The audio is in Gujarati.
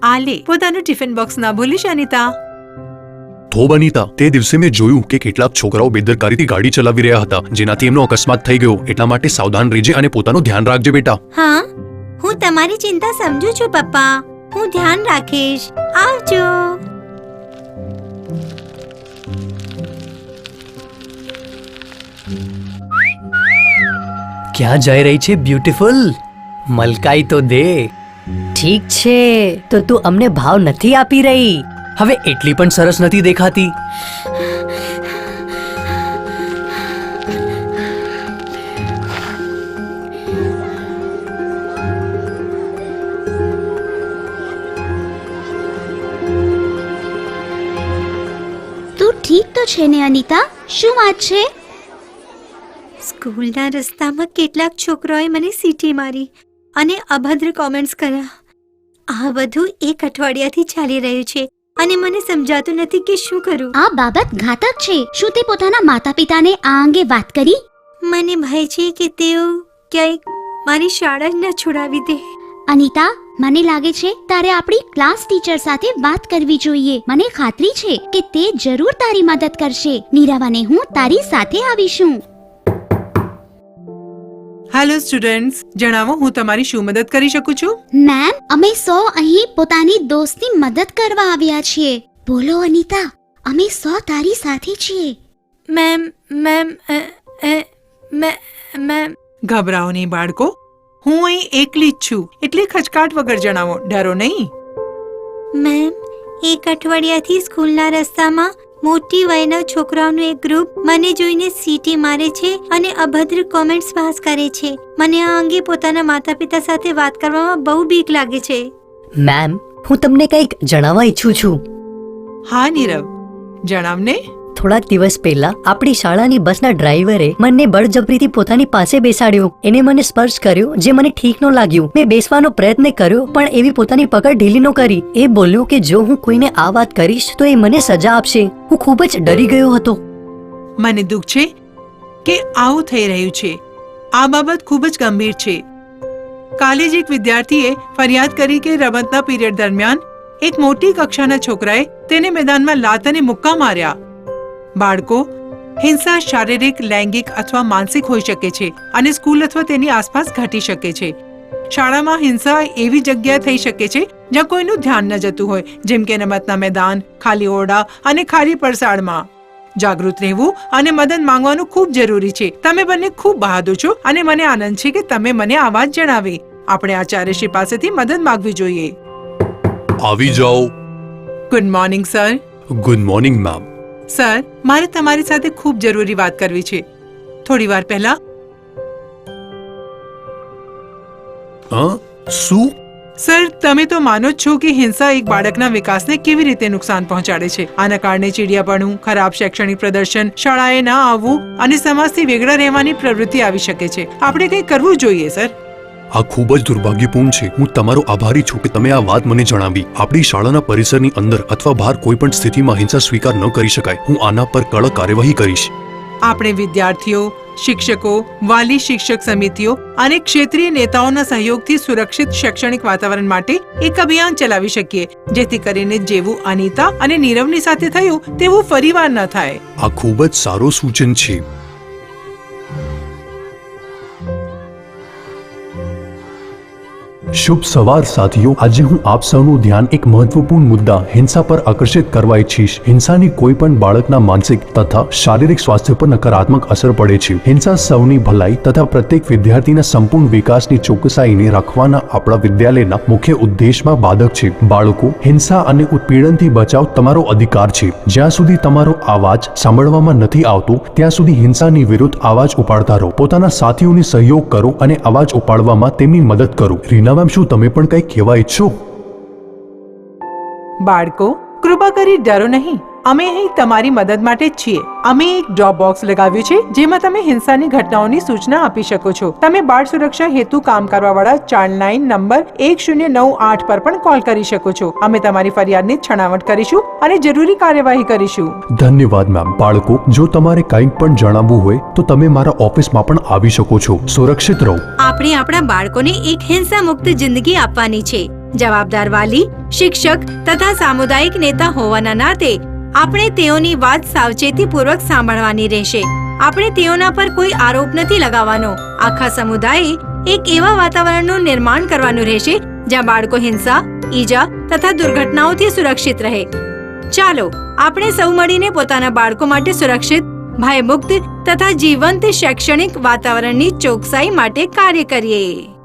આલે પોતાનું ટિફિન બોક્સ ના ભૂલીશ અનિતા. તો બનીતા, તે દિવસે મેં જોયું કે કેટલાક છોકરાઓ બેદરકારીથી ગાડી ચલાવી રહ્યા હતા, જેનાથી એમનો અકસ્માત થઈ ગયો. એટલા માટે સાવધાન રહેજે અને પોતાનું ધ્યાન રાખજે બેટા. હા, હું તમારી ચિંતા સમજુ છું પપ્પા. હું ધ્યાન રાખીશ. આવજો. ક્યાં જઈ રહી છે બ્યુટીફુલ? મલકાઈ તો દે. ઠીક છે, તો તું અમને ભાવ નથી આપી રહી. હવે એટલી પણ સરસ નથી દેખાતી. તું ઠીક તો છે ને અનિતા? શું વાત છે? સ્કૂલના રસ્તામાં કેટલાક છોકરાઓએ મને સીટી મારી અને અભદ્ર કોમેન્ટ્સ કર્યા. આ બધું એક અઠવાડિયાથી ચાલી રહ્યું છે અને મને સમજાતું નથી કે શું કરું. આ બાબત ઘાતક છે. શું તે પોતાના માતા-પિતાને આ અંગે વાત કરી? મને ભય છે કે તેઓ ક્યાંક મારી શાળા જ ન છોડાવી દે. અનિતા, મને લાગે છે તારે આપણી ક્લાસ ટીચર સાથે વાત કરવી જોઈએ. મને ખાતરી છે કે તે જરૂર તારી મદદ કરશે. નીરવ અને હું તારી સાથે આવીશું. હેલો સ્ટુડન્ટ્સ, જણાવો હું તમારી શું મદદ કરી શકું છું? મેમ, અમે સૌ અહીં પોતાની દોસ્તની મદદ કરવા આવ્યા છીએ. બોલો અનિતા, અમે સૌ તારી સાથે છીએ. મેમ ગભરાઓ નહીં બાળકો, હું અહીં એકલી જ છું, એટલે ખચકાટ વગર જણાવો, ડરો નહીં. મેમ, એક અઠવાડિયાથી સ્કૂલના રસ્તામાં મોટી વયના છોકરાઓનું એક ગ્રુપ મને જોઈને સીટી મારે છે અને અભદ્ર કોમેન્ટ્સ પાસ કરે છે. મને આ અંગે પોતાના માતા-પિતા સાથે વાત કરવામાં બહુ બીક લાગે છે. મેમ, હું તમને કંઈક જણાવવા ઈચ્છું છું. હા નીરવ, જણાવને. થોડાક દિવસ પહેલા આપણી શાળાની બસના ડ્રાઈવરે મને બળજબરીથી પોતાની પાસે બેસાડ્યો. એને મને સ્પર્શ કર્યો જે મને ઠીક ન લાગ્યું. મેં બેસવાનો પ્રયત્ન કર્યો પણ એવી પોતાની પકડ ઢીલી ન કરી. એ બોલ્યો કે જો હું કોઈને આ વાત કરીશ તો એ મને સજા આપશે. હું ખૂબ જ ડરી ગયો હતો. મને દુઃખ છે કે આવું થઈ રહ્યું છે. આ બાબત ખૂબ જ ગંભીર છે. કાલે જ એક વિદ્યાર્થીએ ફરિયાદ કરી કે રમતના પીરિયડ દરમિયાન એક મોટી કક્ષાના છોકરાએ તેને મેદાનમાં લાત અને મુક્કા માર્યા. બાળકો, હિંસા શારીરિક, લૈંગિક અથવા માનસિક હોઈ શકે છે અને સ્કૂલ અથવા તેની આસપાસ ઘટી શકે છે. શાળામાં હિંસા એવી જગ્યાએ થઈ શકે છે જ્યાં કોઈનું ધ્યાન ન જતું હોય, જેમ કે રમતના મેદાન, ખાલી ઓરડા અને ખાલી પરસાળમાં. જાગૃત રહેવું અને મદદ માંગવાનું ખૂબ જરૂરી છે. તમે બંને ખૂબ બહાદુર છો અને મને આનંદ છે કે તમે મને આ વાત જણાવી. આપણે આચાર્યશ્રી પાસેથી મદદ માંગવી જોઈએ. આવી જાઓ. Good morning sir. Good morning ma'am. Sir, મારે તમારી સાથે ખૂબ જરૂરી વાત કરવી છે. થોડી વાર પહેલા શું? સર, તમે તો માનો જ છો કે હિંસા એક બાળકના વિકાસને કેવી રીતે નુકસાન પહોંચાડે છે. આના કારણે ચીડિયાપણું, ખરાબ શૈક્ષણિક પ્રદર્શન, શાળાએ ન આવવું અને સમાજથી વેગળા રહેવાની પ્રવૃત્તિ આવી શકે છે. આપણે કંઈ કરવું જોઈએ સર. આ ખૂબ જ દુર્ભાગ્યપૂર્ણ છે. હું તમારો આભારી છું કે તમે આ વાત મને જણાવી. આપણી શાળાના પરિસરની અંદર અથવા બહાર કોઈ પણ સ્થિતિમાં હિંસા સ્વીકાર ન કરી શકાય. હું આના પર કડક કાર્યવાહી કરીશ. આપણે વિદ્યાર્થીઓ, શિક્ષકો, વાલી શિક્ષક સમિતિઓ અને ક્ષેત્રીય નેતાઓના સહયોગથી સુરક્ષિત શૈક્ષણિક વાતાવરણ માટે એક અભિયાન ચલાવી શકીએ, જેથી કરીને જેવું અનિતા અને નીરવની સાથે થયું તેવું ફરીવાર ન થાય. આ ખૂબ જ સારો સૂચન છે. શુભ સવાર સાથીઓ. આજે હું આપ સૌનું ધ્યાન એક મહત્વપૂર્ણ મુદ્દા હિંસા પર આકર્ષિત કરવા ઈચ્છીશ. હિંસાની કોઈ પણ બાળકના માનસિક તથા શારીરિક સ્વાસ્થ્ય પર નકારાત્મક અસર પડે છે. હિંસા સૌની ભલાઈ તથા પ્રત્યેક વિદ્યાર્થીના સંપૂર્ણ વિકાસની ચોકસાઈને રાખવાના આપણા વિદ્યાલયના મુખ્ય ઉદ્દેશમાં બાધક છે. બાળકો, હિંસા અને ઉત્પીડનથી બચાવ તમારો અધિકાર છે. જ્યાં સુધી તમારો અવાજ સાંભળવામાં નથી આવતો ત્યાં સુધી હિંસાની વિરુદ્ધ અવાજ ઉપાડતા રહો. પોતાના સાથીઓને સહયોગ કરો અને અવાજ ઉપાડવામાં તેમની મદદ કરો. રીના મેમ, શું તમે પણ કંઈક કહેવા ઈચ્છો? બાળકો, કૃપા કરી ડરો નહીં. અમે અહીં તમારી મદદ માટે જ છીએ. અમે એક ડ્રોપ બોક્સ લગાવ્યું છે જેમાં તમે હિંસાની ઘટનાઓની સૂચના આપી શકો છો. તમે બાળ સુરક્ષા હેતુ કામ કરવાવાળા ચાઇલ્ડલાઇન નંબર 1098 પર પણ કોલ કરી શકો છો. અમે તમારી ફરિયાદની છણાવટ કરીશું અને જરૂરી કાર્યવાહી કરીશું. ધન્યવાદ મેમ. બાળકો, જો તમારે કંઈક પણ જણાવવું હોય તો તમે મારા ઓફિસમાં પણ આવી શકો છો. સુરક્ષિત રહો. આપણે આપણા બાળકોને એક હિંસા મુક્ત જિંદગી આપવાની છે. જવાબદાર વાલી, શિક્ષક તથા સામુદાયિક નેતા હોવાના નાતે આપણે તેઓની વાત સાવચેતીપૂર્વક સાંભળવાની રહેશે. આપણે તેઓના પર કોઈ આરોપ નથી લગાવવાનો. આખા સમુદાયે એક એવા વાતાવરણનું નિર્માણ કરવાનું રહેશે જ્યાં બાળકો હિંસા, ઈજા તથા દુર્ઘટનાઓથી સુરક્ષિત રહે. ચાલો આપણે સૌ મળીને પોતાના બાળકો માટે સુરક્ષિત, ભયમુક્ત તથા જીવંત શૈક્ષણિક વાતાવરણની ચોકસાઈ માટે કાર્ય કરીએ.